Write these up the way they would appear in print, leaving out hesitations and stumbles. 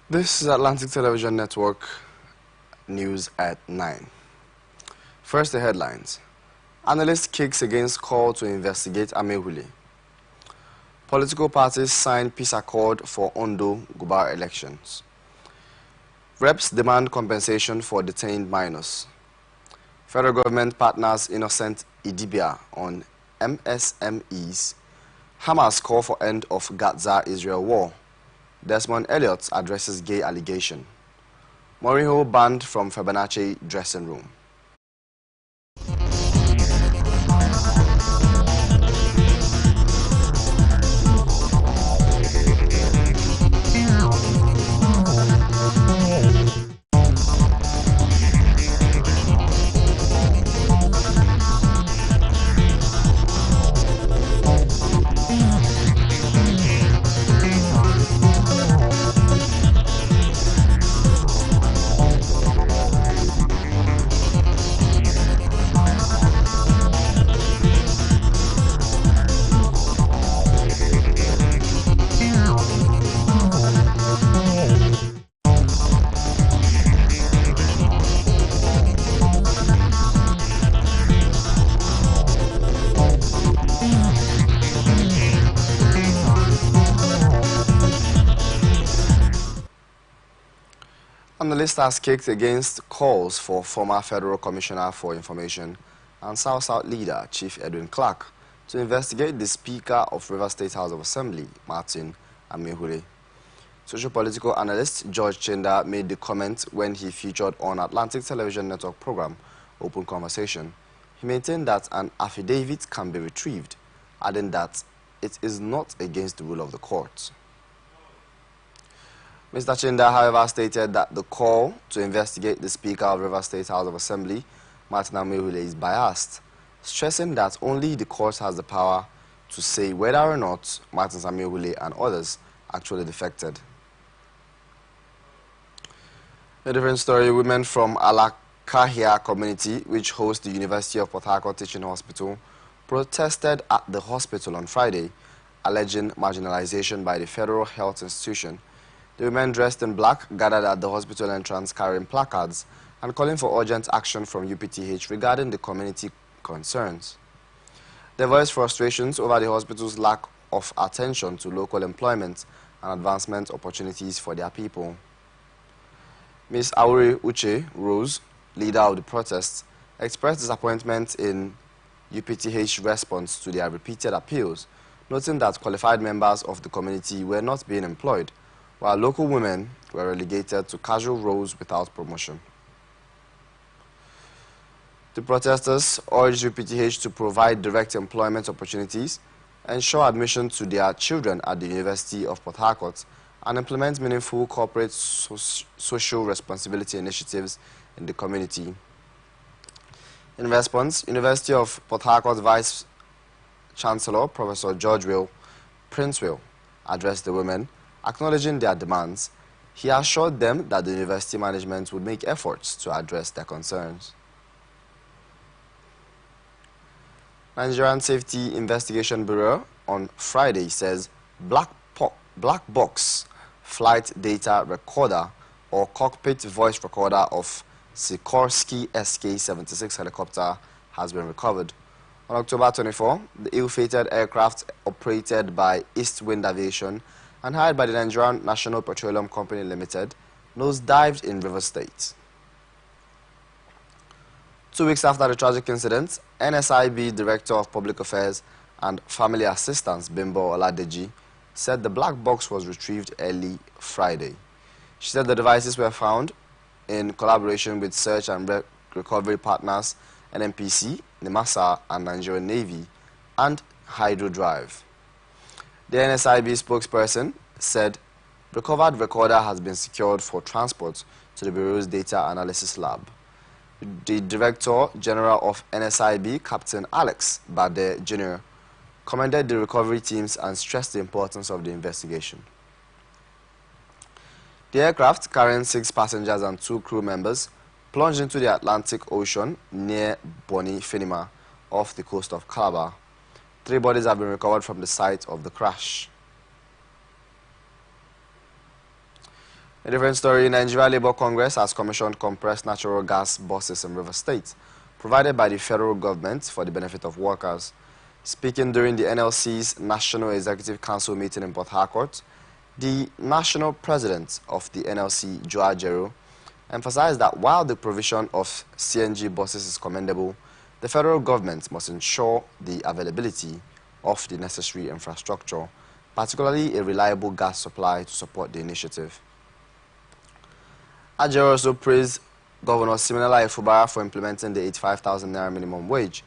This is Atlantic Television Network news at 9. First, the headlines. Analyst kicks against call to investigate Amehule. Political parties sign peace accord for Ondo Gubar elections. Reps demand compensation for detained minors. Federal government partners Innocent Idibia on MSMEs. Hamas call for end of Gaza-Israel war. Desmond Elliott addresses gay allegation. Mourinho banned from Fibonacci dressing room. Analyst has kicked against calls for former Federal Commissioner for Information and South-South leader Chief Edwin Clark to investigate the Speaker of Rivers State House of Assembly, Martin Amehule. Socio-political analyst George Chinda made the comment when he featured on Atlantic Television Network program Open Conversation. He maintained that an affidavit can be retrieved, adding that it is not against the rule of the court. Mr. Chinda, however, stated that the call to investigate the Speaker of Rivers State House of Assembly, Martin Amehule, is biased, stressing that only the court has the power to say whether or not Martin Amehule and others actually defected. A different story, women from Alakahia community, which hosts the University of Port Harcourt Teaching Hospital, protested at the hospital on Friday, alleging marginalization by the federal health institution. The women dressed in black gathered at the hospital entrance carrying placards and calling for urgent action from UPTH regarding the community concerns. They voiced frustrations over the hospital's lack of attention to local employment and advancement opportunities for their people. Ms. Aure Uche Rose, leader of the protests, expressed disappointment in UPTH's response to their repeated appeals, noting that qualified members of the community were not being employed, while local women were relegated to casual roles without promotion. The protesters urged UPTH to provide direct employment opportunities, ensure admission to their children at the University of Port Harcourt, and implement meaningful corporate social responsibility initiatives in the community. In response, University of Port Harcourt Vice Chancellor Professor George Princewell addressed the women, acknowledging their demands. He assured them that the university management would make efforts to address their concerns. Nigerian Safety Investigation Bureau on Friday says black box flight data recorder or cockpit voice recorder of Sikorsky SK-76 helicopter has been recovered. On October 24, the ill-fated aircraft operated by East Wind Aviation and hired by the Nigerian National Petroleum Company Limited, nosedived in Rivers State. 2 weeks after the tragic incident, NSIB Director of Public Affairs and Family Assistance Bimbo Oladeji said the black box was retrieved early Friday. She said the devices were found in collaboration with search and recovery partners NNPC, NIMASA and Nigerian Navy, and Hydro Drive. The NSIB spokesperson said recovered recorder has been secured for transport to the Bureau's data analysis lab. The Director General of NSIB, Captain Alex Bade Jr., commended the recovery teams and stressed the importance of the investigation. The aircraft, carrying 6 passengers and 2 crew members, plunged into the Atlantic Ocean near Bonny Finima, off the coast of Calabar. 3 bodies have been recovered from the site of the crash. A different story, Nigeria Labour Congress has commissioned compressed natural gas buses in River State, provided by the federal government for the benefit of workers. Speaking during the NLC's National Executive Council meeting in Port Harcourt, the national president of the NLC, Joa Jero, emphasized that while the provision of CNG buses is commendable, the federal government must ensure the availability of the necessary infrastructure, particularly a reliable gas supply to support the initiative. Ajero also praised Governor Siminala Fubara for implementing the 85,000 naira minimum wage.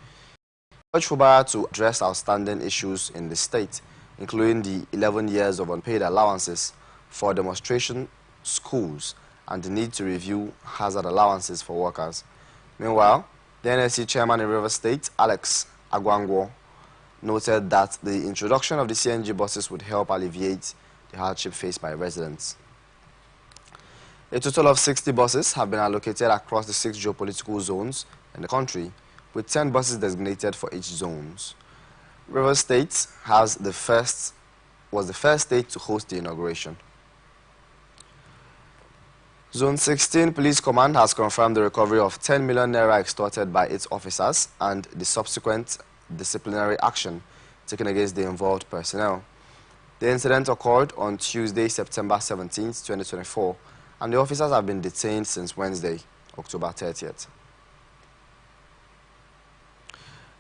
He urged Fubara to address outstanding issues in the state, including the 11 years of unpaid allowances for demonstration schools and the need to review hazard allowances for workers. Meanwhile, the NSC chairman in River State, Alex Agwangwo, noted that the introduction of the CNG buses would help alleviate the hardship faced by residents. A total of 60 buses have been allocated across the 6 geopolitical zones in the country, with 10 buses designated for each zone. River State was the first state to host the inauguration. Zone 16 Police Command has confirmed the recovery of 10 million naira extorted by its officers and the subsequent disciplinary action taken against the involved personnel. The incident occurred on Tuesday, September 17, 2024, and the officers have been detained since Wednesday, October 30th.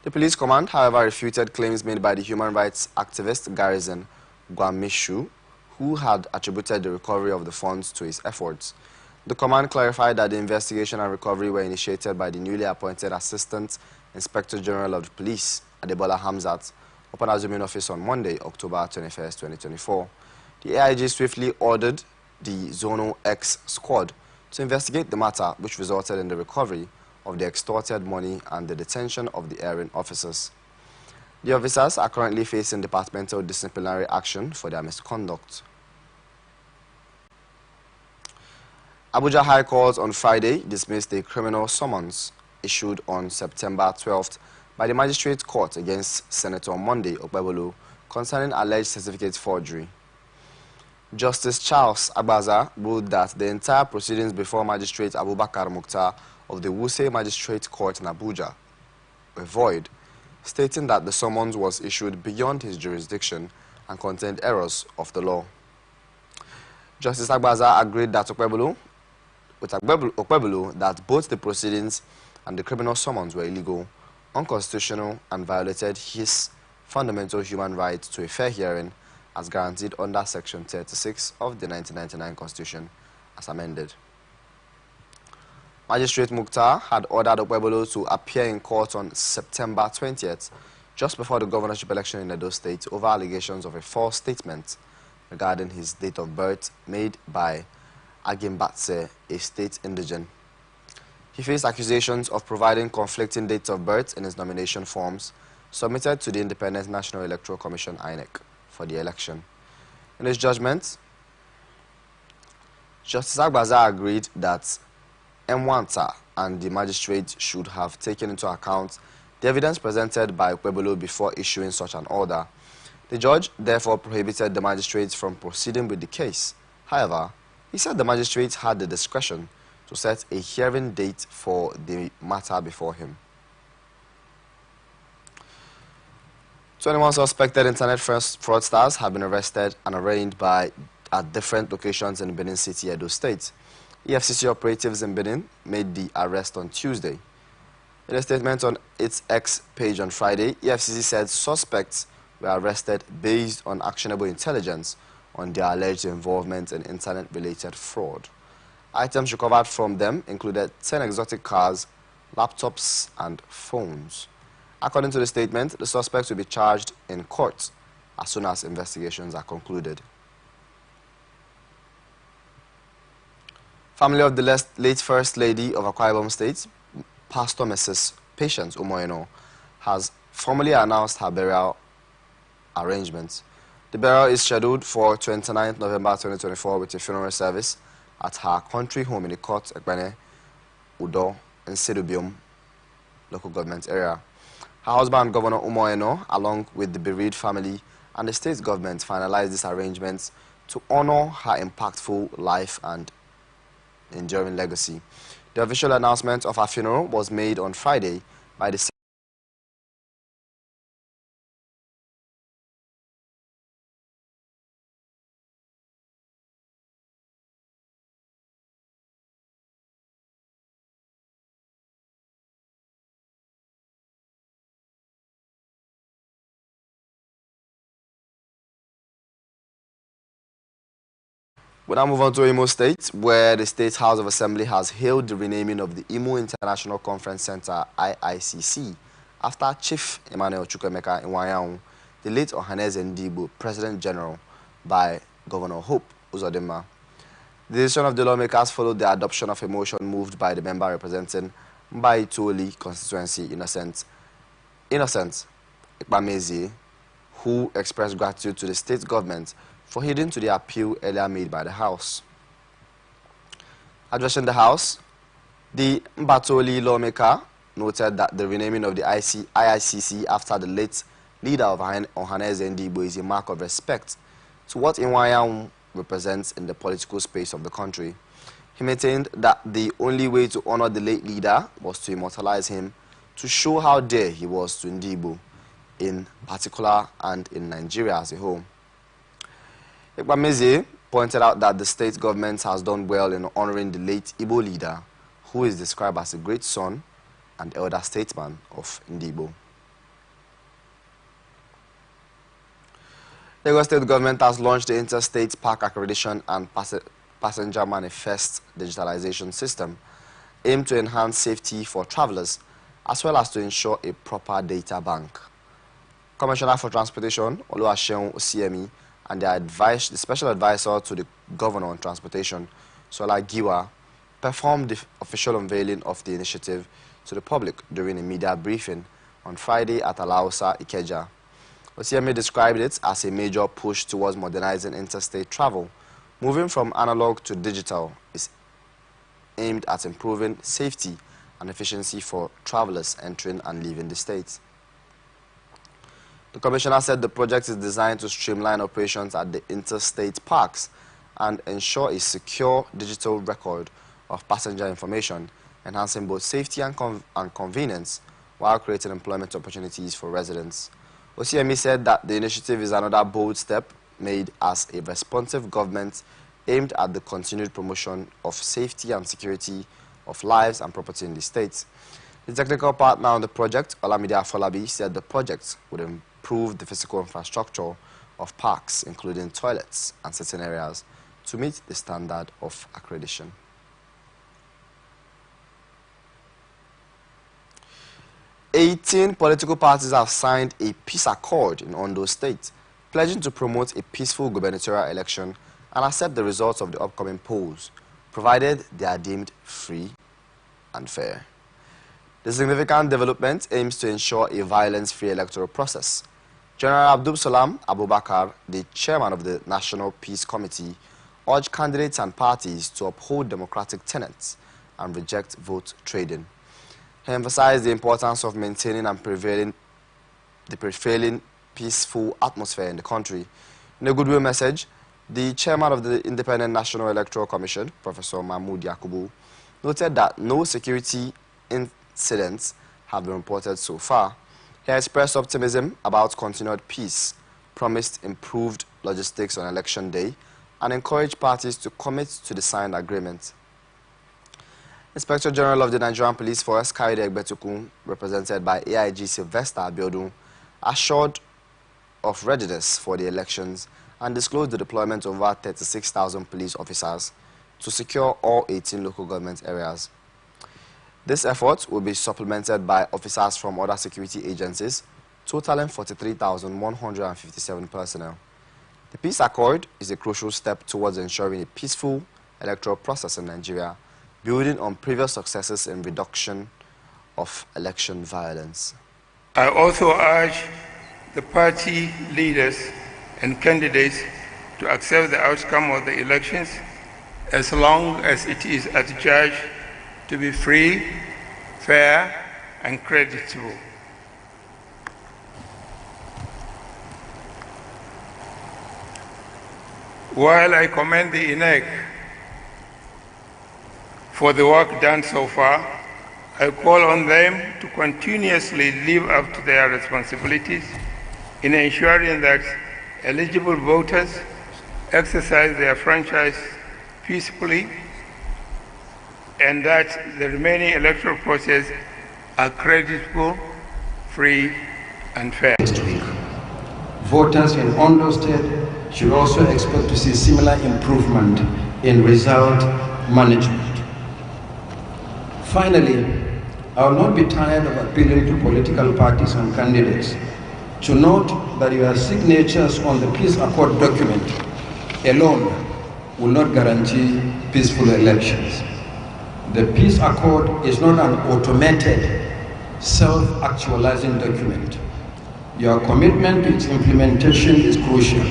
The police command, however, refuted claims made by the human rights activist Garrison Gwamishu, who had attributed the recovery of the funds to his efforts. The command clarified that the investigation and recovery were initiated by the newly appointed Assistant Inspector General of the Police, Adebola Hamzat, upon assuming office on Monday, October 21st, 2024. The AIG swiftly ordered the Zonal X squad to investigate the matter, which resulted in the recovery of the extorted money and the detention of the erring officers. The officers are currently facing departmental disciplinary action for their misconduct. Abuja High Court on Friday dismissed a criminal summons issued on September 12th by the Magistrate Court against Senator Monday Okpebholo concerning alleged certificate forgery. Justice Charles Agbaza ruled that the entire proceedings before Magistrate Abubakar Mukhtar of the Wuse Magistrate Court in Abuja were void, stating that the summons was issued beyond his jurisdiction and contained errors of the law. Justice Agbaza agreed that Okpebholo that both the proceedings and the criminal summons were illegal, unconstitutional, and violated his fundamental human right to a fair hearing as guaranteed under Section 36 of the 1999 Constitution, as amended. Magistrate Mukhtar had ordered Okpebholo to appear in court on September 20th, just before the governorship election in Edo State, over allegations of a false statement regarding his date of birth made by Agimbatse, a state indigene. He faced accusations of providing conflicting dates of birth in his nomination forms submitted to the Independent National Electoral Commission (INEC) for the election. In his judgment, Justice Agbaza agreed that Mwanta and the magistrate should have taken into account the evidence presented by Okpebholo before issuing such an order. The judge therefore prohibited the magistrate from proceeding with the case. However, he said the magistrate had the discretion to set a hearing date for the matter before him. 21 suspected internet fraudsters have been arrested and arraigned at different locations in Benin City, Edo State. EFCC operatives in Benin made the arrest on Tuesday. In a statement on its X page on Friday, EFCC said suspects were arrested based on actionable intelligence on their alleged involvement in internet-related fraud. Items recovered from them included 10 exotic cars, laptops, and phones. According to the statement, the suspects will be charged in court as soon as investigations are concluded. Family of the late First Lady of Akwa Ibom State, Pastor Mrs. Patience Umoyeno, has formally announced her burial arrangements. The burial is scheduled for 29th November 2024 with a funeral service at her country home in the Court Ekpene, Udo, and Sedubium local government area. Her husband, Governor Umoyeno, along with the bereaved family and the state government, finalized these arrangements to honor her impactful life and enduring legacy. The official announcement of her funeral was made on Friday by the We now move on to Imo State, where the State House of Assembly has hailed the renaming of the Imo International Conference Center, IICC, after Chief Emmanuel Chukwemeka Iwayaun, the late Ohaneze Ndigbo President General, by Governor Hope Uzodinma. The decision of the lawmakers followed the adoption of a motion moved by the member representing Mbaitoli constituency, Innocent Ikpamezi, who expressed gratitude to the state government for heeding to the appeal earlier made by the House. Addressing the House, the Mbatoli lawmaker noted that the renaming of the IICC after the late leader of Ohaneze Ndigbo is a mark of respect to what Iwayaun represents in the political space of the country. He maintained that the only way to honor the late leader was to immortalize him, to show how dear he was to Ndigbo in particular and in Nigeria as a whole. Ekpameze pointed out that the state government has done well in honoring the late Igbo leader, who is described as a great son and elder statesman of Ndigbo. The Lagos State government has launched the Interstate Park Accreditation and Passenger Manifest Digitalization System, aimed to enhance safety for travelers, as well as to ensure a proper data bank. Commissioner for Transportation, Oluwaseun Osiemi, and the special advisor to the Governor on Transportation, Sola Giwa, performed the official unveiling of the initiative to the public during a media briefing on Friday at Alausa, Ikeja. Osiemi described it as a major push towards modernizing interstate travel. Moving from analog to digital is aimed at improving safety and efficiency for travelers entering and leaving the state. The commissioner said the project is designed to streamline operations at the interstate parks and ensure a secure digital record of passenger information, enhancing both safety and convenience while creating employment opportunities for residents. Osiemi said that the initiative is another bold step made as a responsive government aimed at the continued promotion of safety and security of lives and property in the state. The technical partner on the project, Olamide Afolabi, said the project would improve the physical infrastructure of parks, including toilets and sitting areas, to meet the standard of accreditation. Eighteen political parties have signed a peace accord in Ondo State, pledging to promote a peaceful gubernatorial election and accept the results of the upcoming polls, provided they are deemed free and fair. The significant development aims to ensure a violence-free electoral process. General Abdul Salam Abubakar, the chairman of the National Peace Committee, urged candidates and parties to uphold democratic tenets and reject vote trading. He emphasized the importance of maintaining and prevailing peaceful atmosphere in the country. In a goodwill message, the chairman of the Independent National Electoral Commission, Professor Mahmoud Yakubu, noted that no security incidents have been reported so far. He expressed optimism about continued peace, promised improved logistics on election day, and encouraged parties to commit to the signed agreement. Inspector General of the Nigerian Police Force, Kaide Egbetukun, represented by AIG Sylvester Abiodun, assured of readiness for the elections and disclosed the deployment of over 36,000 police officers to secure all 18 local government areas. This effort will be supplemented by officers from other security agencies, totaling 43,157 personnel. The peace accord is a crucial step towards ensuring a peaceful electoral process in Nigeria, building on previous successes in reduction of election violence. I also urge the party leaders and candidates to accept the outcome of the elections as long as it is adjudged to be free, fair, and creditable. While I commend the INEC for the work done so far, I call on them to continuously live up to their responsibilities in ensuring that eligible voters exercise their franchise peacefully and that the remaining electoral process are creditable, free, and fair. Next week, voters in Ondo State should also expect to see similar improvement in result management. Finally, I will not be tired of appealing to political parties and candidates to note that your signatures on the peace accord document alone will not guarantee peaceful elections. The peace accord is not an automated, self-actualizing document. Your commitment to its implementation is crucial.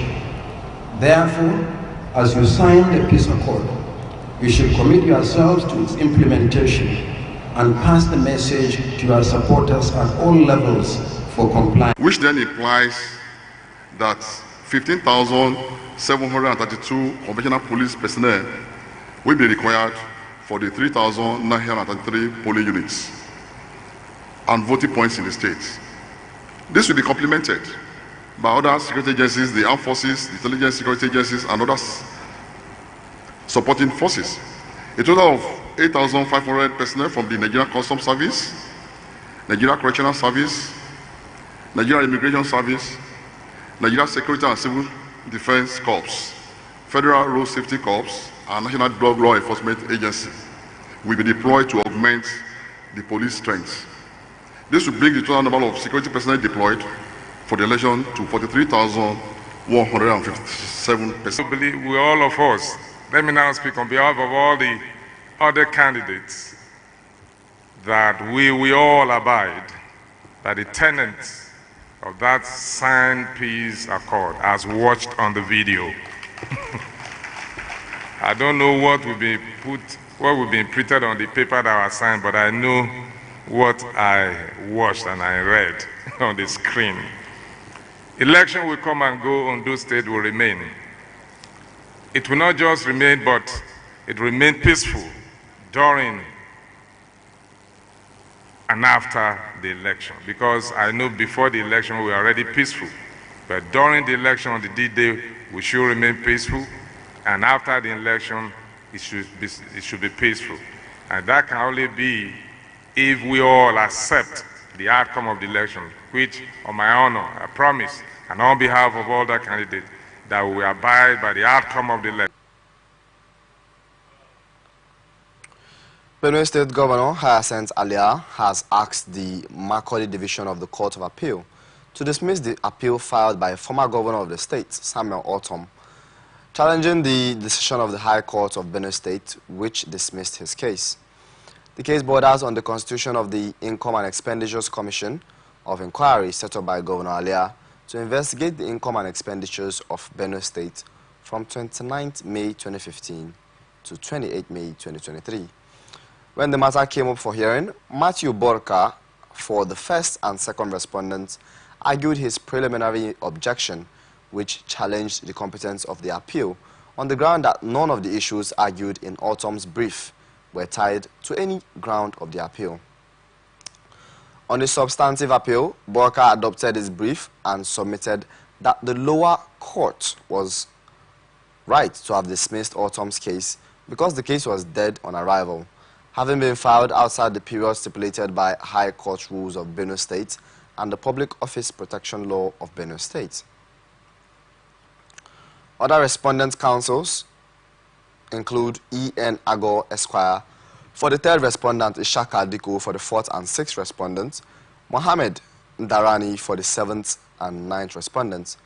Therefore, as you sign the peace accord, you should commit yourselves to its implementation and pass the message to your supporters at all levels for compliance. Which then implies that 15,732 conventional police personnel will be required for the 3,933 polling units and voting points in the state. This will be complemented by other security agencies, the armed forces, the intelligence security agencies, and others supporting forces. A total of 8,500 personnel from the Nigerian Customs Service, Nigeria Correctional Service, Nigeria Immigration Service, Nigeria Security and Civil Defense Corps, Federal Road Safety Corps, and National Drug Law Enforcement Agency will be deployed to augment the police strength. This will bring the total number of security personnel deployed for the election to 43,157 personnel. I believe we, all of us, let me now speak on behalf of all the other candidates, that we all abide by the tenets of that signed peace accord as watched on the video. I don't know what will be printed on the paper that was signed, but I know what I watched and I read on the screen. Election will come and go, Ondo State will remain. It will not just remain, but it will remain peaceful during and after the election. Because I know before the election we were already peaceful. But during the election on the D-Day, we should remain peaceful. And after the election, it should be peaceful. And that can only be if we all accept the outcome of the election, which, on my honor, I promise, and on behalf of all the candidates, that we will abide by the outcome of the election. Benue State Governor Hyacinth Alia has asked the Macaulay Division of the Court of Appeal to dismiss the appeal filed by former governor of the state, Samuel Ortom, challenging the decision of the High Court of Benue State, which dismissed his case. The case borders on the constitution of the Income and Expenditures Commission of Inquiry set up by Governor Alia to investigate the income and expenditures of Benue State from 29 May 2015 to 28 May 2023. When the matter came up for hearing, Matthew Borka, for the first and second respondents, argued his preliminary objection, which challenged the competence of the appeal on the ground that none of the issues argued in Ortom's brief were tied to any ground of the appeal. On the substantive appeal, Borka adopted his brief and submitted that the lower court was right to have dismissed Ortom's case because the case was dead on arrival, having been filed outside the period stipulated by High Court rules of Benue State and the Public Office Protection Law of Benue State. Other respondent counsels include E.N. Agor Esquire for the third respondent, Ishaka Diko for the fourth and sixth respondents, Mohammed Ndarani for the seventh and ninth respondents,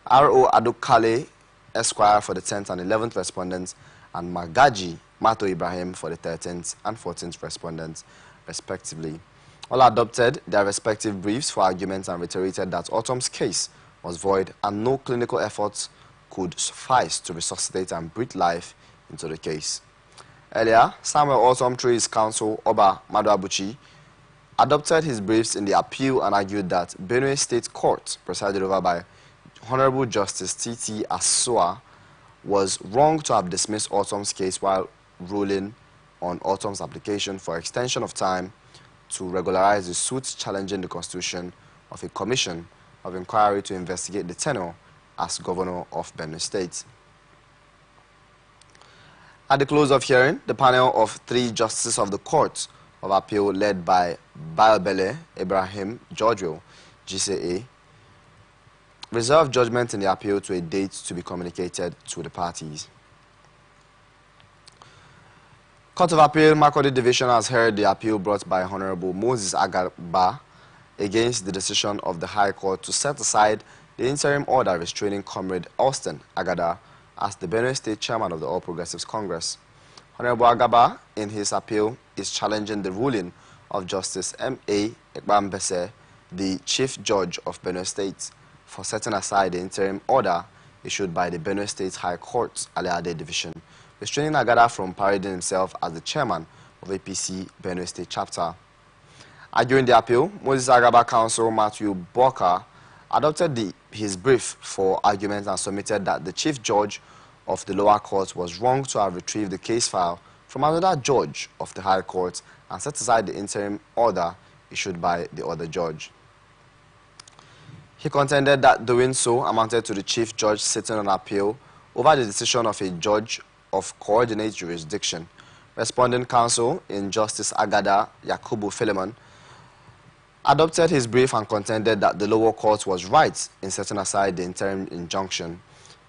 R.O. Adokale Esquire for the 10th and 11th respondents, and Magaji Mato Ibrahim for the 13th and 14th respondents, respectively. All adopted their respective briefs for arguments and reiterated that Ortom's case was void and no clinical efforts could suffice to resuscitate and breathe life into the case. Earlier, Samuel Ortom, through his counsel, Oba Maduabuchi, adopted his briefs in the appeal and argued that Benue State Court, presided over by Honorable Justice T.T. Assoa, was wrong to have dismissed Autumn's case while ruling on Autumn's application for extension of time to regularize the suit challenging the constitution of a commission of inquiry to investigate the tenure as governor of Benue State. At the close of hearing, the panel of 3 justices of the Court of Appeal led by Balbele Ibrahim Georgiou, GCA, reserved judgment in the appeal to a date to be communicated to the parties. Court of Appeal Makurdi Division has heard the appeal brought by Honorable Moses Agaba against the decision of the High Court to set aside the interim order restraining Comrade Austin Agada as the Benue State Chairman of the All Progressives Congress. Honorable Agaba, in his appeal, is challenging the ruling of Justice M.A. Ekbambese, the Chief Judge of Benue State, for setting aside the interim order issued by the Benue State High Court, Aleade Division, restraining Agada from parading himself as the chairman of APC Benue State Chapter. Arguing the appeal, Moses Agaba counsel Matthew Boka adopted his brief for argument and submitted that the chief judge of the lower court was wrong to have retrieved the case file from another judge of the high court and set aside the interim order issued by the other judge. He contended that doing so amounted to the chief judge sitting on appeal over the decision of a judge of coordinate jurisdiction. Responding counsel in Justice Agada Yakubu Philemon adopted his brief and contended that the lower court was right in setting aside the interim injunction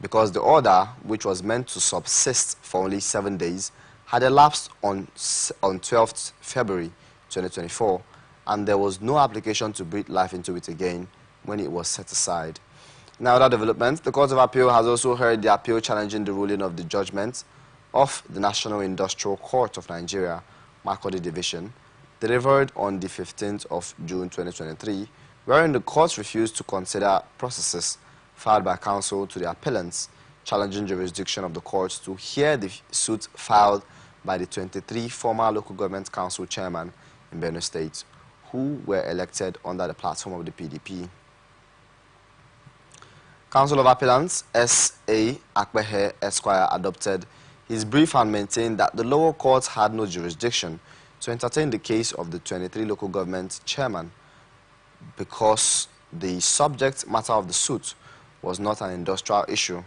because the order, which was meant to subsist for only 7 days, had elapsed on 12th February 2024, and there was no application to breathe life into it again when it was set aside. In other developments, the Court of Appeal has also heard the appeal challenging the ruling of the judgment of the National Industrial Court of Nigeria, Makurdi Division, delivered on the 15th of June 2023, wherein the court refused to consider processes filed by counsel to the appellants challenging jurisdiction of the court to hear the suit filed by the 23 former local government council chairmen in Benue State, who were elected under the platform of the PDP. Council of Appellants S.A. Akpehe Esquire adopted his brief and maintained that the lower court had no jurisdiction to entertain the case of the 23 local government chairman because the subject matter of the suit was not an industrial issue.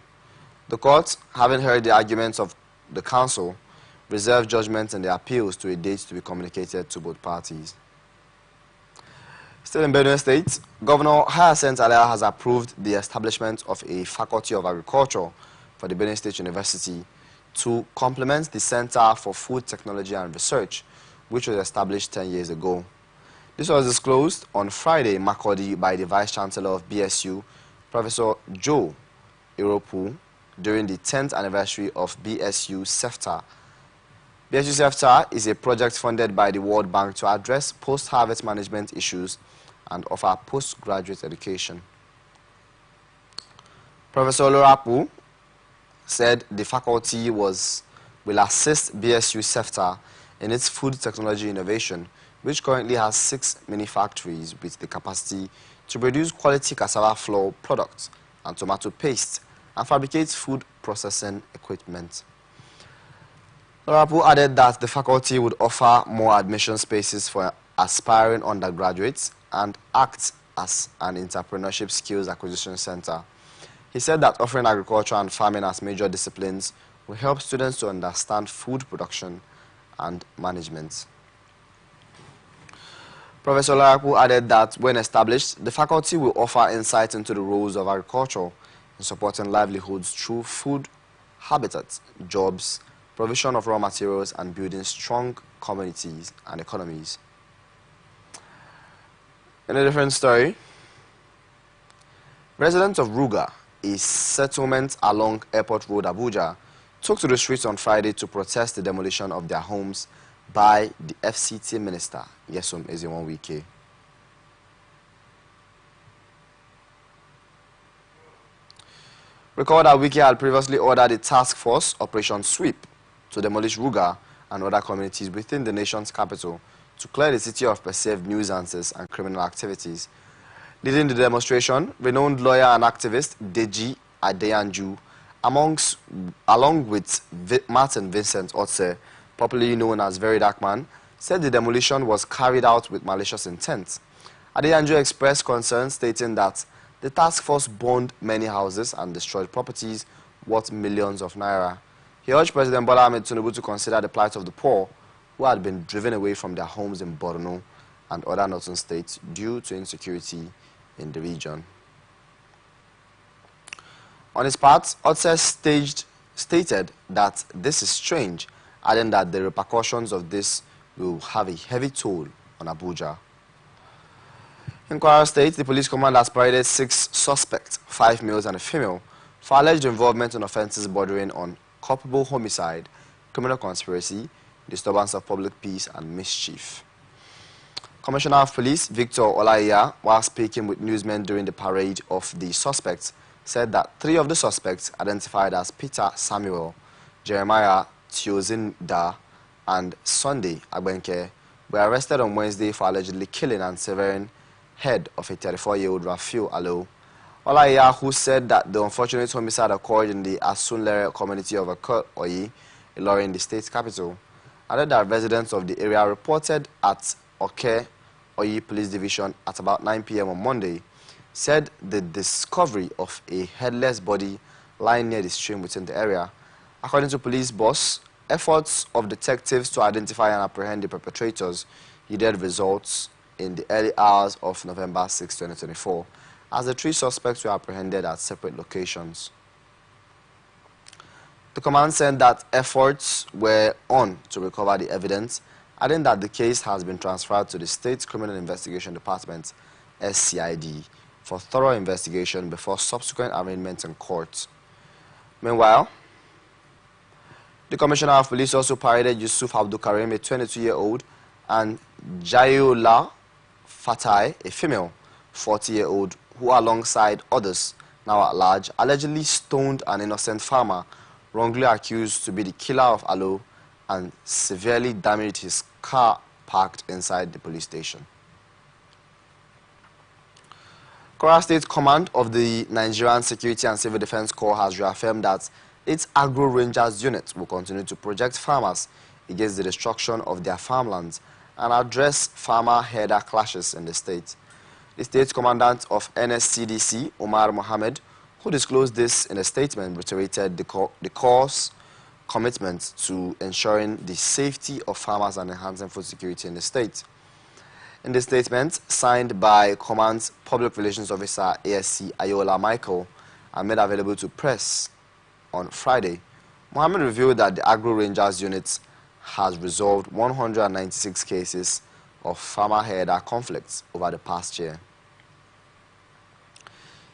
The court, having heard the arguments of the council, reserved judgment in the appeals to a date to be communicated to both parties. Still in Benue State, Governor Hyacinth Alia has approved the establishment of a Faculty of Agriculture for the Benue State University to complement the Center for Food Technology and Research, which was established 10 years ago. This was disclosed on Friday in Makurdi by the Vice-Chancellor of BSU, Professor Joe Iropu, during the 10th anniversary of BSU CEFTA. BSU CEFTA is a project funded by the World Bank to address post-harvest management issues and offer postgraduate education. Professor Lorapu said the faculty will assist BSU CEFTA in its food technology innovation, which currently has 6 mini factories with the capacity to produce quality cassava flour products and tomato paste and fabricates food processing equipment. Lorapu added that the faculty would offer more admission spaces for aspiring undergraduates and act as an entrepreneurship skills acquisition center. He said that offering agriculture and farming as major disciplines will help students to understand food production and management. Professor Lorapu added that when established, the faculty will offer insight into the roles of agriculture in supporting livelihoods through food, habitats, jobs, provision of raw materials, and building strong communities and economies. In a different story, residents of Ruga, a settlement along Airport Road, Abuja, took to the streets on Friday to protest the demolition of their homes by the FCT Minister, Yesom Ezewanwike. Recall that Wike had previously ordered a task force, Operation Sweep, to demolish Ruga and other communities within the nation's capital to clear the city of perceived nuisances and criminal activities. Leading the demonstration, renowned lawyer and activist Deji Adeyanju along with Martin Vincent Otse, popularly known as Very Dark Man, said the demolition was carried out with malicious intent. Adeyanju expressed concern, stating that the task force burned many houses and destroyed properties worth millions of naira. He urged President Bola Ahmed Tinubu to consider the plight of the poor who had been driven away from their homes in Borno and other northern states due to insecurity in the region. On his part, Otse stated that this is strange, adding that the repercussions of this will have a heavy toll on Abuja. In Kwara State, the police command has paraded 6 suspects, 5 males and a female, for alleged involvement in offences bordering on culpable homicide, criminal conspiracy, disturbance of public peace and mischief. Commissioner of Police Victor Olaiya, while speaking with newsmen during the parade of the suspects, said that 3 of the suspects, identified as Peter Samuel, Jeremiah Tiozinda, and Sunday Agbenke, were arrested on Wednesday for allegedly killing and severing head of a 34-year-old Rafiu Alo. Olaiya, who said that the unfortunate homicide occurred in the Asunlere community of Akot Oyi, Ilorin, in the state capital, added that residents of the area reported at Oke Oyi Police Division at about 9 p.m. on Monday, said the discovery of a headless body lying near the stream within the area. According to police boss, efforts of detectives to identify and apprehend the perpetrators yielded results in the early hours of November 6, 2024, as the 3 suspects were apprehended at separate locations. The command said that efforts were on to recover the evidence, adding that the case has been transferred to the State Criminal Investigation Department, SCID, for thorough investigation before subsequent arraignment in court. Meanwhile, the Commissioner of Police also paraded Yusuf Abdul Karim, a 22-year-old, and Jayola Fatai, a female, 40-year-old, who alongside others now at large allegedly stoned an innocent farmer wrongly accused to be the killer of Alo and severely damaged his car parked inside the police station. Kwara State Command of the Nigerian Security and Civil Defense Corps has reaffirmed that its Agro Rangers unit will continue to protect farmers against the destruction of their farmlands and address farmer-herder clashes in the state. The state commandant of NSCDC, Omar Mohammed, who disclosed this in a statement, reiterated the Corps' commitment to ensuring the safety of farmers and enhancing food security in the state. In the statement, signed by Command's Public Relations Officer, ASC Ayola Michael, and made available to press on Friday, Mohammed revealed that the Agro Rangers unit has resolved 196 cases of farmer-herder conflicts over the past year.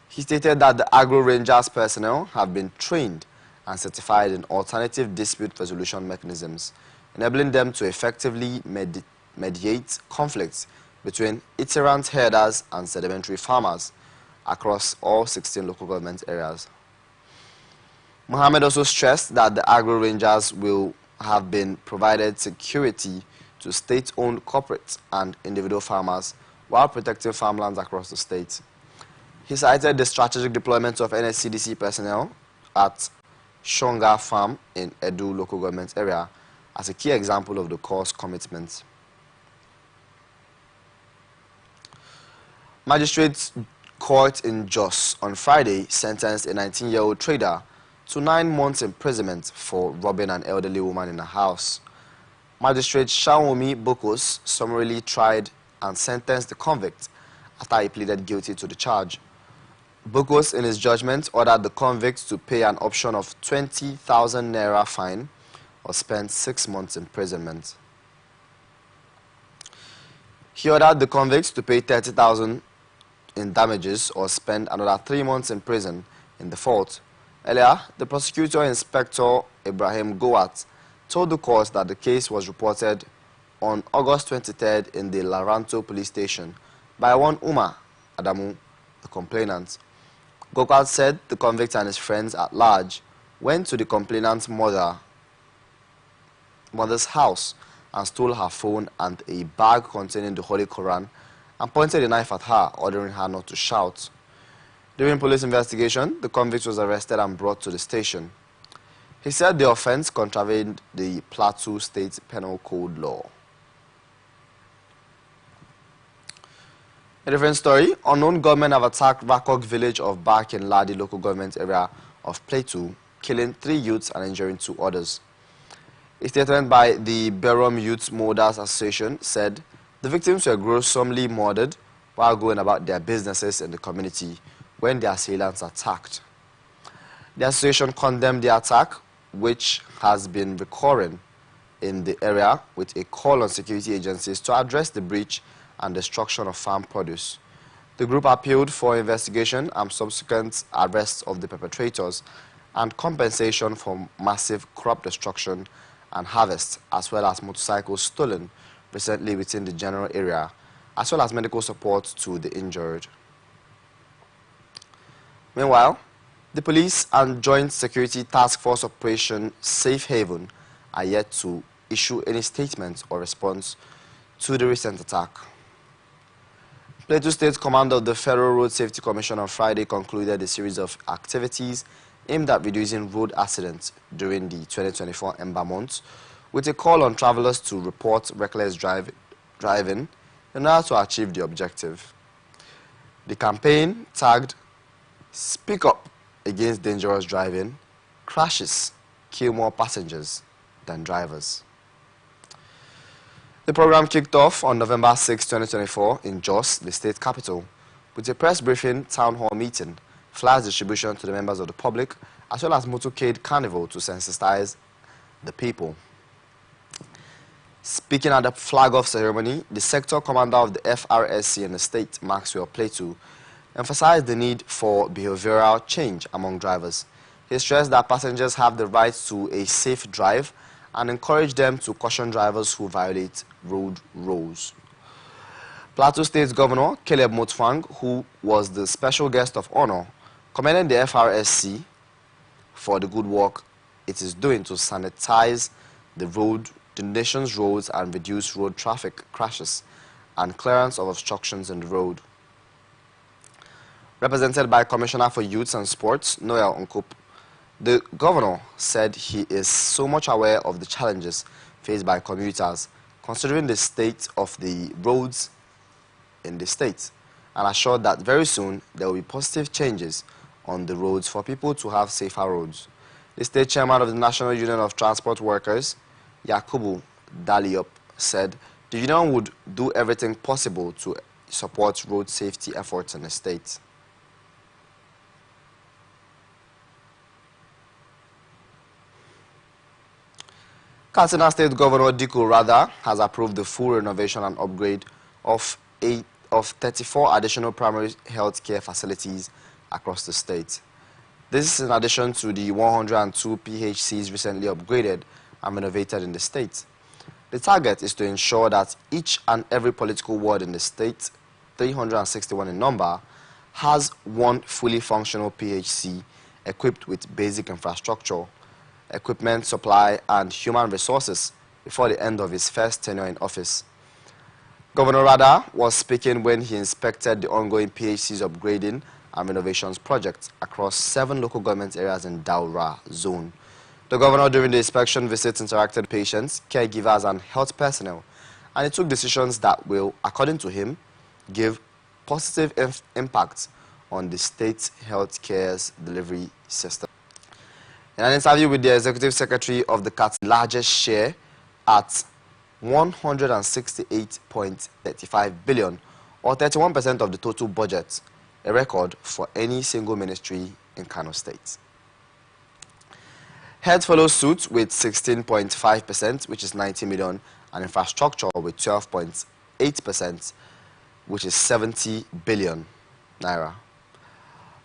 He stated that the Agro Rangers personnel have been trained and certified in alternative dispute resolution mechanisms, enabling them to effectively mediate conflicts between itinerant herders and sedimentary farmers across all 16 local government areas. Mohammed also stressed that the Agro Rangers will have been provided security to state-owned corporate and individual farmers while protecting farmlands across the state. He cited the strategic deployment of NSCDC personnel at Shonga Farm in Edu local government area as a key example of the Corps' commitment. Magistrates Court in Jos on Friday sentenced a 19-year-old trader to 9 months imprisonment for robbing an elderly woman in a house. Magistrate Shaomi Bokos summarily tried and sentenced the convict after he pleaded guilty to the charge. Bokos, in his judgment, ordered the convict to pay an option of 20,000 naira fine or spend 6 months imprisonment. He ordered the convict to pay 30,000 in damages or spend another 3 months in prison in default. Earlier, the prosecutor, Inspector Ibrahim Gowat, told the court that the case was reported on August 23rd in the Laranto police station by one Umar Adamu, the complainant. Gowat said the convict and his friends at large went to the complainant's mother's house and stole her phone and a bag containing the Holy Quran and pointed a knife at her, ordering her not to shout. During police investigation, the convict was arrested and brought to the station. He said the offense contravened the Plateau State Penal Code law. A different story, unknown gunmen have attacked Rakok village of Barkin Ladi local government area of Plateau, killing 3 youths and injuring 2 others. A statement by the Berom Youth Molders Association said the victims were gruesomely murdered while going about their businesses in the community when the assailants attacked. The association condemned the attack, which has been recurring in the area, with a call on security agencies to address the breach and destruction of farm produce. The group appealed for investigation and subsequent arrests of the perpetrators and compensation for massive crop destruction and harvest, as well as motorcycles stolen recently within the general area, as well as medical support to the injured. Meanwhile, the police and Joint Security Task Force Operation Safe Haven are yet to issue any statement or response to the recent attack. Plateau State Commander of the Federal Road Safety Commission on Friday concluded a series of activities aimed at reducing road accidents during the 2024 Ember months, with a call on travelers to report reckless driving in order to achieve the objective. The campaign tagged "Speak Up Against Dangerous Driving, Crashes Kill More Passengers Than Drivers." The program kicked off on November 6, 2024 in Jos, the state capital, with a press briefing, town hall meeting, flyers distribution to the members of the public, as well as motorcade carnival to sensitize the people. Speaking at the flag-off ceremony, the sector commander of the FRSC in the state, Maxwell Plateau, emphasized the need for behavioral change among drivers. He stressed that passengers have the right to a safe drive and encouraged them to caution drivers who violate road rules. Plateau State Governor Caleb Mutfwang, who was the special guest of honor, commended the FRSC for the good work it is doing to sanitize the nation's roads and reduce road traffic crashes and clearance of obstructions in the road. Represented by Commissioner for Youth and Sports, Noel Nkup, the governor said he is so much aware of the challenges faced by commuters, considering the state of the roads in the state, and assured that very soon there will be positive changes on the roads for people to have safer roads. The state chairman of the National Union of Transport Workers, Yakubu Daliop, said the union would do everything possible to support road safety efforts in the state. Katsina State Governor Diko Rather has approved the full renovation and upgrade of 34 additional primary health care facilities across the state. This is in addition to the 102 PHCs recently upgraded and renovated in the state. The target is to ensure that each and every political ward in the state, 361 in number, has one fully functional PHC equipped with basic infrastructure, equipment supply, and human resources before the end of his first tenure in office. Governor Rada was speaking when he inspected the ongoing PHC's upgrading and renovations project across 7 local government areas in Daura zone. The governor during the inspection visits interacted with patients, caregivers, and health personnel, and he took decisions that will, according to him, give positive impact on the state's health care's delivery system. In an interview with the Executive Secretary of the CAT's largest share at 168.35 billion, or 31% of the total budget, a record for any single ministry in Kano State. Health follows suit with 16.5%, which is 90 million, and infrastructure with 12.8%, which is 70 billion naira.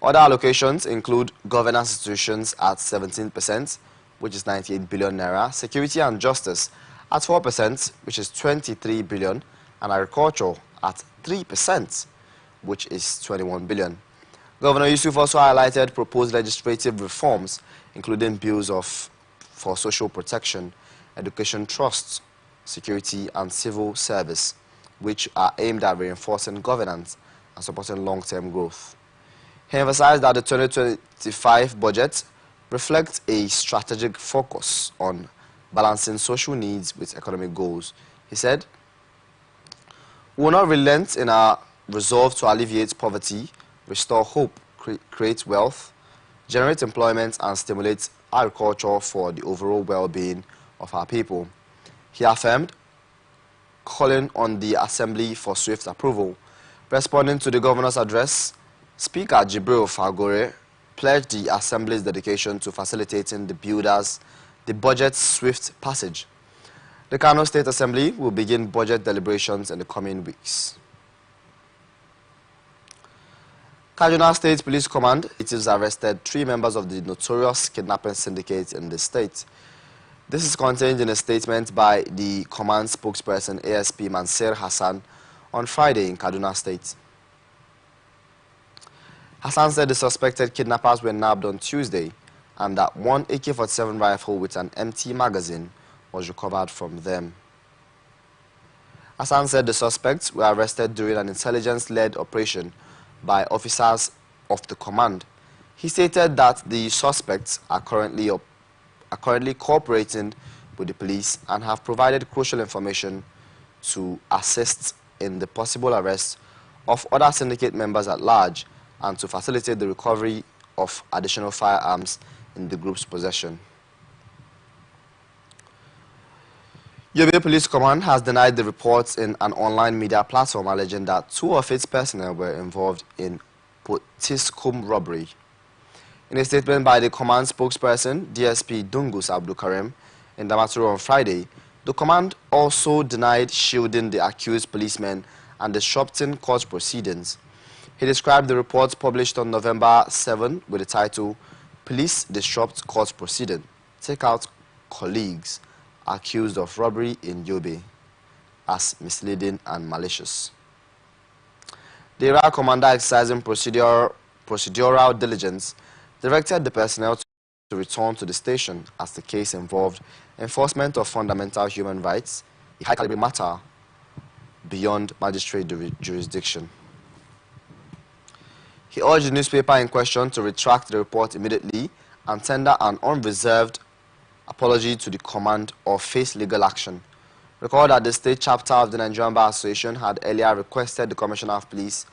Other allocations include governance institutions at 17%, which is 98 billion naira, security and justice at 4%, which is 23 billion, and agriculture at 3%, which is 21 billion. Governor Yusuf also highlighted proposed legislative reforms, including bills for social protection, education trusts, security, and civil service, which are aimed at reinforcing governance and supporting long-term growth. He emphasized that the 2025 budget reflects a strategic focus on balancing social needs with economic goals. He said, "We will not relent in our resolve to alleviate poverty, restore hope, create wealth, generate employment, and stimulate agriculture for the overall well-being of our people." He affirmed, calling on the Assembly for swift approval. Responding to the governor's address, Speaker Jibril Fagore pledged the Assembly's dedication to facilitating the budget's swift passage. The Kano State Assembly will begin budget deliberations in the coming weeks. Kaduna State Police Command, it has arrested 3 members of the notorious kidnapping syndicate in the state. This is contained in a statement by the command spokesperson ASP Mansir Hassan on Friday in Kaduna State. Hassan said the suspected kidnappers were nabbed on Tuesday and that one AK-47 rifle with an empty magazine was recovered from them. Hassan said the suspects were arrested during an intelligence-led operation by officers of the command. He stated that the suspects are currently cooperating with the police and have provided crucial information to assist in the possible arrest of other syndicate members at large and to facilitate the recovery of additional firearms in the group's possession. Yobe Police Command has denied the reports in an online media platform alleging that 2 of its personnel were involved in Potiskum robbery. In a statement by the command spokesperson, DSP Dungus Abdul Karim, in Damaturu on Friday, the command also denied shielding the accused policemen and disrupting court proceedings. He described the reports published on November 7 with the title, "Police Disrupt Court Proceeding, Take Out Colleagues Accused of Robbery in Yobe," as misleading and malicious. The area commander, exercising procedural diligence, directed the personnel to return to the station as the case involved enforcement of fundamental human rights, a high-caliber matter beyond magistrate jurisdiction. He urged the newspaper in question to retract the report immediately and tender an unreserved apology to the command or face legal action. Recall that the state chapter of the Nigerian Bar Association had earlier requested the Commissioner of Police,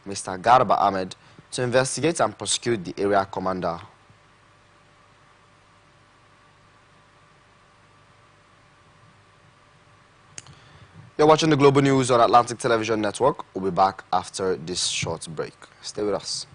Mr. Garba Ahmed, to investigate and prosecute the area commander. You're watching the Global News on Atlantic Television Network. We'll be back after this short break. Stay with us.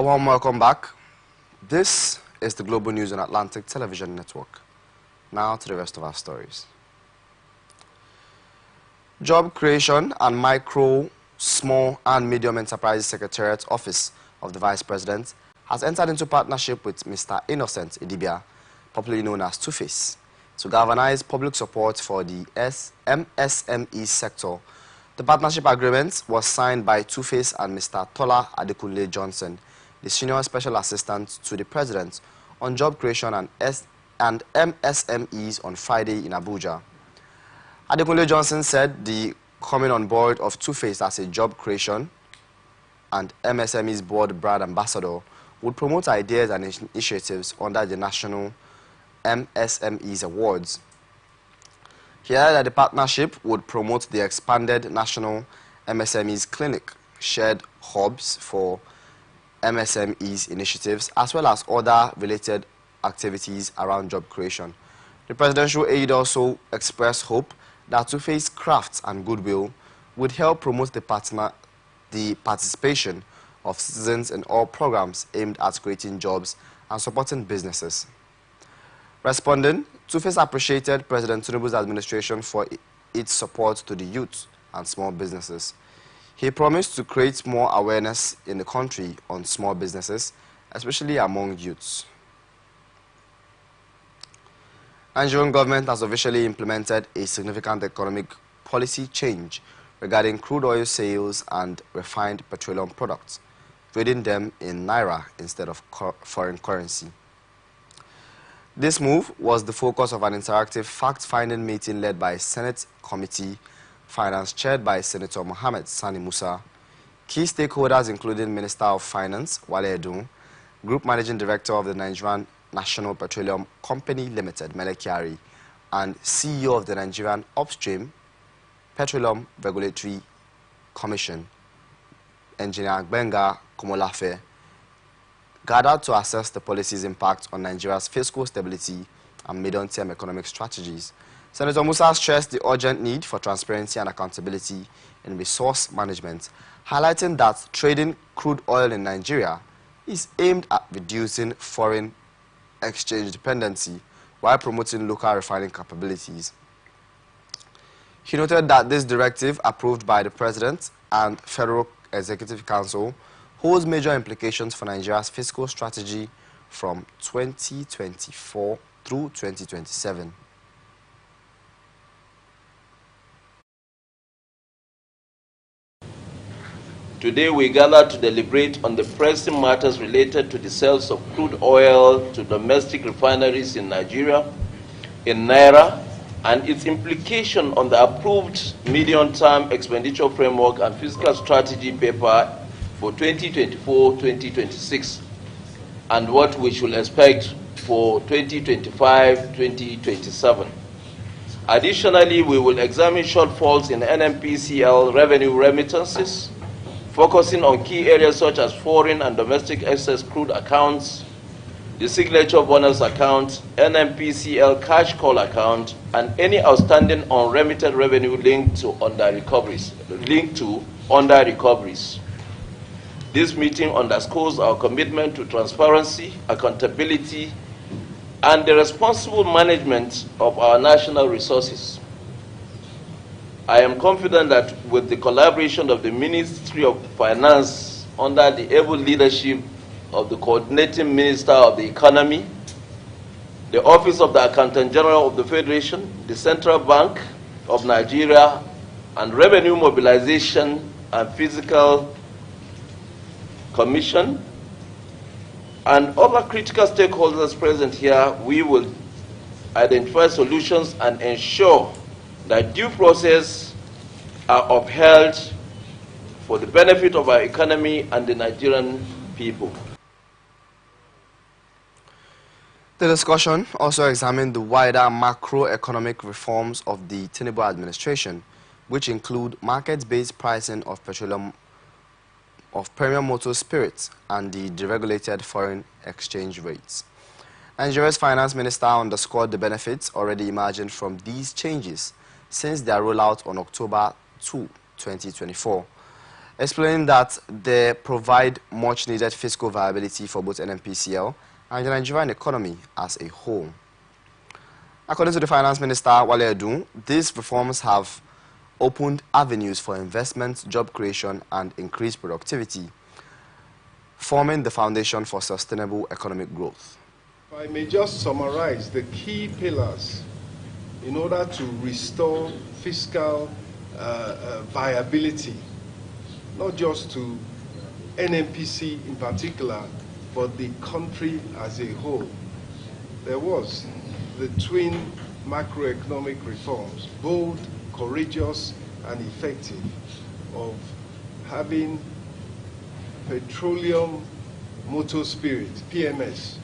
warm welcome back. This is the Global News on Atlantic Television Network. Now to the rest of our stories. Job Creation and Micro, Small and Medium Enterprises Secretariat Office of the Vice President has entered into partnership with Mr. Innocent Idibia, popularly known as Two-Face, to galvanize public support for the MSME sector. The partnership agreement was signed by Two-Face and Mr. Tola Adekunle Johnson, the Senior Special Assistant to the President on Job Creation and MSMEs on Friday in Abuja. Adekunle Johnson said the coming on board of Two-Face as a Job Creation and MSMEs Board Brand Ambassador would promote ideas and initiatives under the National MSMEs Awards. He added that the partnership would promote the expanded National MSMEs Clinic, shared hubs for MSMEs initiatives, as well as other related activities around job creation. The presidential aide also expressed hope that Two-Face craft and goodwill would help promote the participation of citizens in all programs aimed at creating jobs and supporting businesses. Responding, Two-Face appreciated President Tinubu's administration for its support to the youth and small businesses. He promised to create more awareness in the country on small businesses, especially among youths. Nigerian government has officially implemented a significant economic policy change regarding crude oil sales and refined petroleum products, trading them in naira instead of foreign currency. This move was the focus of an interactive fact-finding meeting led by Senate Committee Finance chaired by Senator Mohammed Sani Musa. Key stakeholders including Minister of Finance Wale Edun, Group Managing Director of the Nigerian National Petroleum Company Limited, Mele Kyari, and CEO of the Nigerian Upstream Petroleum Regulatory Commission, Engineer Gbenga Komolafe, gathered to assess the policy's impact on Nigeria's fiscal stability and medium-term economic strategies. Senator Musa stressed the urgent need for transparency and accountability in resource management, highlighting that trading crude oil in Nigeria is aimed at reducing foreign exchange dependency while promoting local refining capabilities. He noted that this directive, approved by the President and Federal Executive Council, holds major implications for Nigeria's fiscal strategy from 2024 through 2027. Today we gather to deliberate on the pressing matters related to the sales of crude oil to domestic refineries in Nigeria, in Naira, and its implication on the approved medium-term expenditure framework and fiscal strategy paper for 2024-2026, and what we should expect for 2025-2027. Additionally, we will examine shortfalls in NNPCL revenue remittances, focusing on key areas such as foreign and domestic excess crude accounts, the signature bonus account, NNPCL cash call account, and any outstanding unremitted revenue linked to under recoveries. This meeting underscores our commitment to transparency, accountability, and the responsible management of our national resources. I am confident that with the collaboration of the Ministry of Finance under the able leadership of the Coordinating Minister of the Economy, the Office of the Accountant General of the Federation, the Central Bank of Nigeria, and Revenue Mobilization and Fiscal Commission, and other critical stakeholders present here, we will identify solutions and ensure that due process are upheld for the benefit of our economy and the Nigerian people. The discussion also examined the wider macroeconomic reforms of the Tinubu administration, which include market-based pricing of premium motor spirits and the deregulated foreign exchange rates. Nigeria's finance minister underscored the benefits already emerging from these changes since their rollout on October 2, 2024. explaining that they provide much-needed fiscal viability for both NNPCL and the Nigerian economy as a whole. According to the Finance Minister, Wale Edun, these reforms have opened avenues for investment, job creation, and increased productivity, forming the foundation for sustainable economic growth. If I may just summarize the key pillars in order to restore fiscal viability, not just to NNPC in particular, but the country as a whole. There was the twin macroeconomic reforms, bold, courageous, and effective, of having petroleum motor spirit, PMS,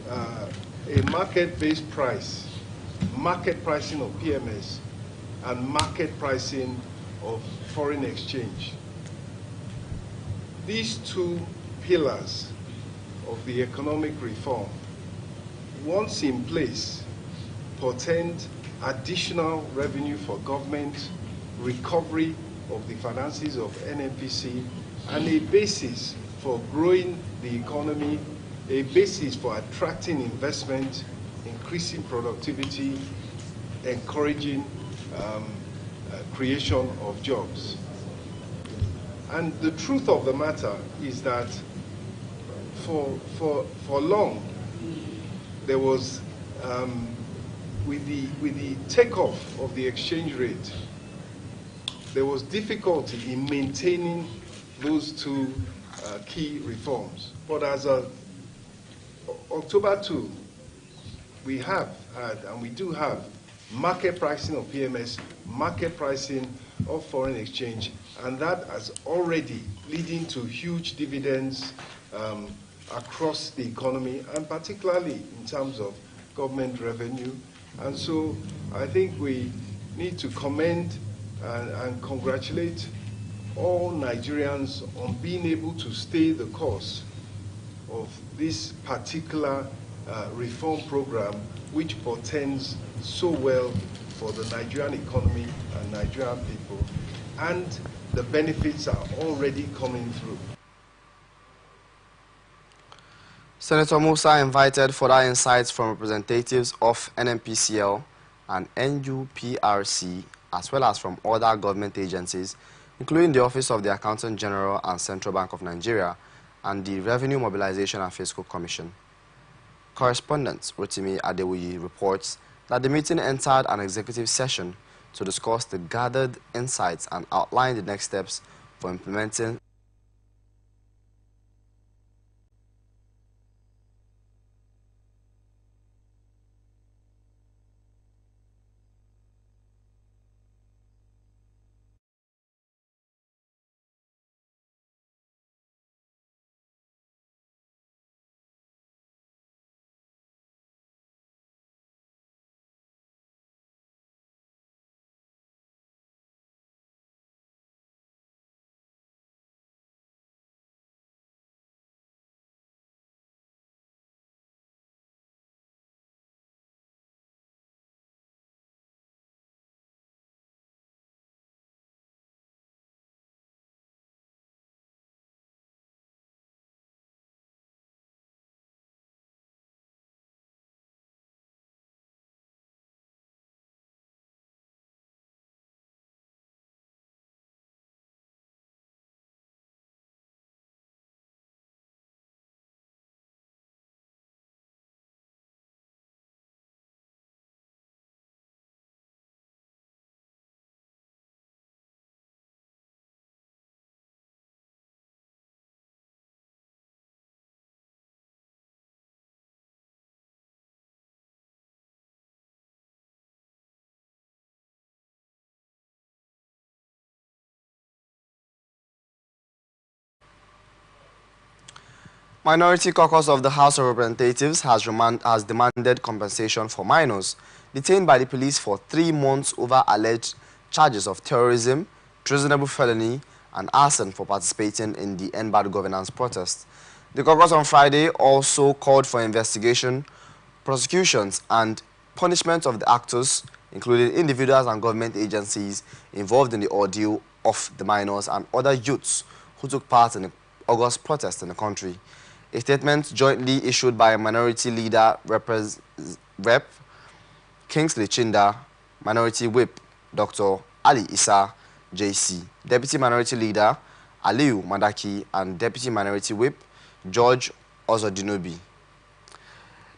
a market-based price, market pricing of PMS, and market pricing of foreign exchange. These two pillars of the economic reform, once in place, portend additional revenue for government, recovery of the finances of NNPC, and a basis for growing the economy, a basis for attracting investment, increasing productivity, encouraging creation of jobs. And the truth of the matter is that for long, there was, with the takeoff of the exchange rate, there was difficulty in maintaining those two key reforms. But as of October 2, we have had, and we do have, market pricing of PMS, market pricing of foreign exchange, and that has already leading to huge dividends across the economy, and particularly in terms of government revenue. And so I think we need to commend and congratulate all Nigerians on being able to stay the course of this particular reform program, which portends so well for the Nigerian economy and Nigerian people, and the benefits are already coming through. Senator Musa invited further insights from representatives of NNPCL and NUPRC, as well as from other government agencies, including the Office of the Accountant General and Central Bank of Nigeria, and the Revenue Mobilization and Fiscal Commission. Correspondent Rotimi Adewuyi reports that the meeting entered an executive session to discuss the gathered insights and outline the next steps for implementing Minority Caucus of the House of Representatives has demanded compensation for minors detained by the police for 3 months over alleged charges of terrorism, treasonable felony, and arson for participating in the End Bad Governance protest. The caucus on Friday also called for investigation, prosecutions, and punishment of the actors, including individuals and government agencies involved in the ordeal of the minors and other youths who took part in the August protest in the country. A statement jointly issued by Minority Leader Rep. Kingsley Chinda, Minority Whip Dr. Ali Issa, JC, Deputy Minority Leader Aliu Madaki, and Deputy Minority Whip George Ozodinobi.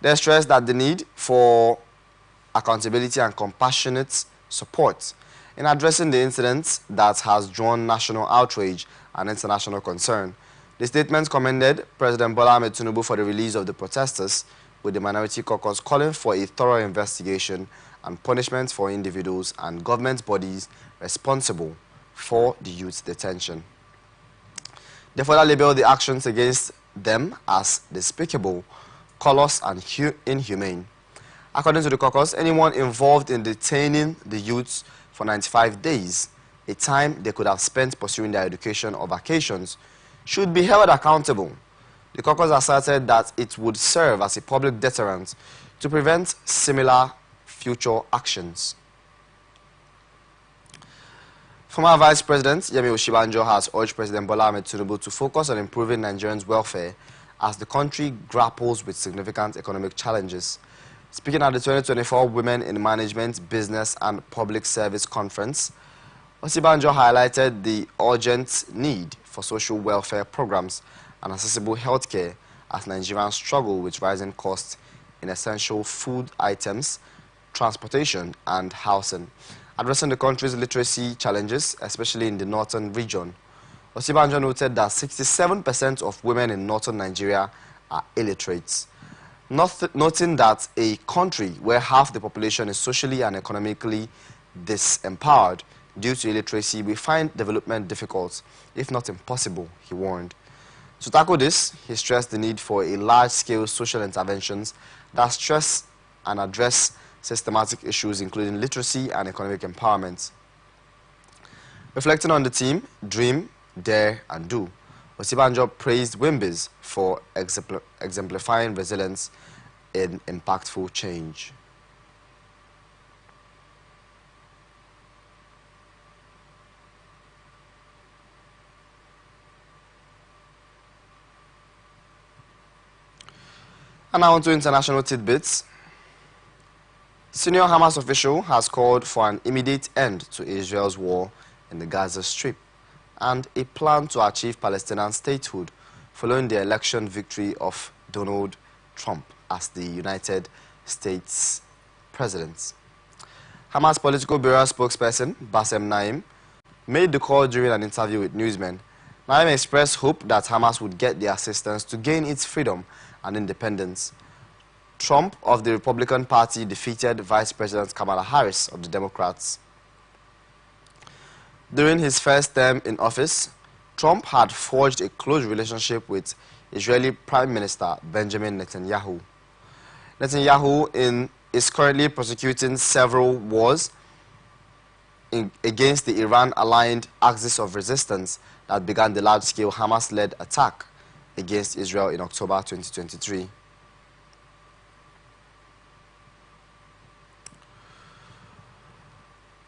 They stressed that the need for accountability and compassionate support in addressing the incident that has drawn national outrage and international concern. The statement commended President Bola Ahmed Tinubu for the release of the protesters, with the Minority Caucus calling for a thorough investigation and punishment for individuals and government bodies responsible for the youth's detention. They further labeled the actions against them as despicable, callous, and inhumane. According to the caucus, anyone involved in detaining the youths for 95 days, a time they could have spent pursuing their education or vacations, should be held accountable. The caucus asserted that it would serve as a public deterrent to prevent similar future actions. Former Vice President Yemi Osinbajo has urged President Bola Ahmed Tinubu to focus on improving Nigerians' welfare as the country grapples with significant economic challenges. Speaking at the 2024 Women in Management, Business and Public Service Conference, Osinbajo highlighted the urgent need for social welfare programs and accessible healthcare as Nigerians struggle with rising costs in essential food items, transportation and housing. Addressing the country's literacy challenges, especially in the northern region, Osinbajo noted that 67% of women in northern Nigeria are illiterate. Noting that a country where half the population is socially and economically disempowered due to illiteracy, we find development difficult, if not impossible, he warned. To tackle this, he stressed the need for a large-scale social interventions that stress and address systematic issues including literacy and economic empowerment. Reflecting on the theme, Dream, Dare and Do, Osinbajo praised WIMBIS for exemplifying resilience in impactful change. And now on to international tidbits. Senior Hamas official has called for an immediate end to Israel's war in the Gaza Strip and a plan to achieve Palestinian statehood following the election victory of Donald Trump as the United States president. Hamas political bureau spokesperson Bassem Naim made the call during an interview with newsmen. Naim expressed hope that Hamas would get the assistance to gain its freedom and independence. Trump of the Republican Party defeated Vice President Kamala Harris of the Democrats. During his first term in office, Trump had forged a close relationship with Israeli Prime Minister Benjamin Netanyahu. Netanyahu is currently prosecuting several wars against the Iran-aligned Axis of Resistance that began the large-scale Hamas-led attack against Israel in October 2023.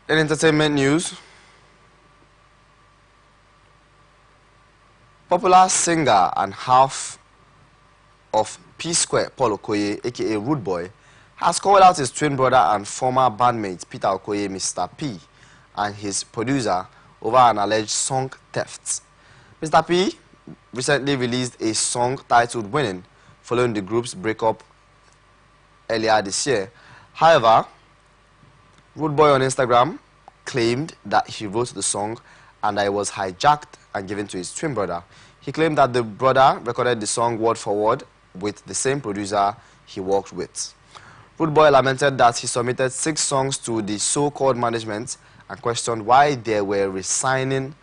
In entertainment news, popular singer and half of P-Square, Paul Okoye, aka Rude Boy, has called out his twin brother and former bandmate Peter Okoye, Mr. P, and his producer over an alleged song theft. Mr. P recently released a song titled Winning following the group's breakup earlier this year. However, Rude Boy on Instagram claimed that he wrote the song and that it was hijacked and given to his twin brother. He claimed that the brother recorded the song word for word with the same producer he worked with. Rude Boy lamented that he submitted 6 songs to the so-called management and questioned why they were resinging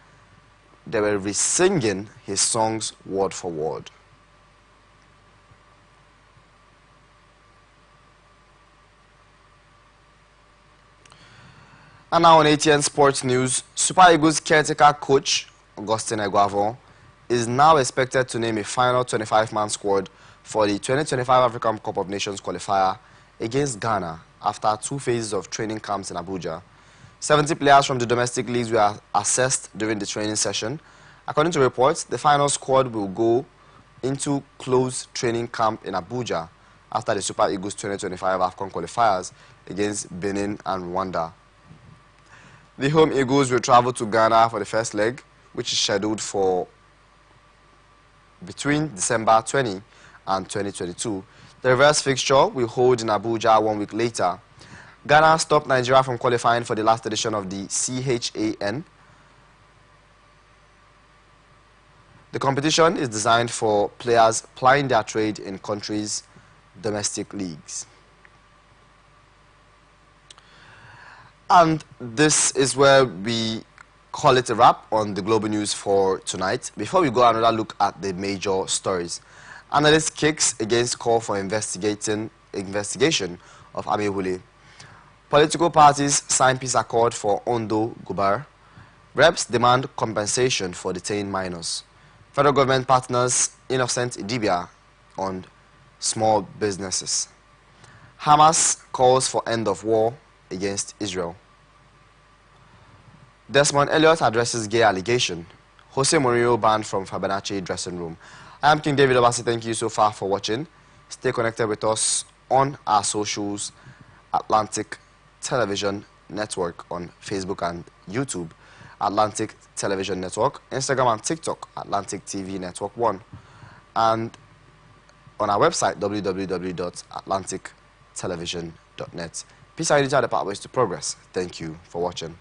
his songs word for word. And now on ATN Sports News, Super Eagles caretaker coach Augustine Eguavon is now expected to name a final 25-man squad for the 2025 African Cup of Nations qualifier against Ghana after 2 phases of training camps in Abuja. 70 players from the domestic leagues were assessed during the training session. According to reports, the final squad will go into closed training camp in Abuja after the Super Eagles 2025 AFCON qualifiers against Benin and Rwanda. The home Eagles will travel to Ghana for the first leg, which is scheduled for between December 20 and 2022. The reverse fixture will hold in Abuja 1 week later. Ghana stopped Nigeria from qualifying for the last edition of the CHAN. The competition is designed for players plying their trade in countries' domestic leagues. And this is where we call it a wrap on the global news for tonight. Before we go another look at the major stories. Analyst kicks against call for investigation of Amewule. Political parties sign peace accord for Ondo Gubar. Reps demand compensation for detained minors. Federal government partners Innocent Idibia on small businesses. Hamas calls for end of war against Israel. Desmond Elliott addresses gay allegation. Jose Mourinho banned from Fabanachi dressing room. I am King David Obasi. Thank you so far for watching. Stay connected with us on our socials, Atlantic Television Network on Facebook and YouTube, Atlantic Television Network, Instagram and TikTok, Atlantic TV Network 1, and on our website, www.atlantictelevision.net. Peace and unity are the pathways to progress. Thank you for watching.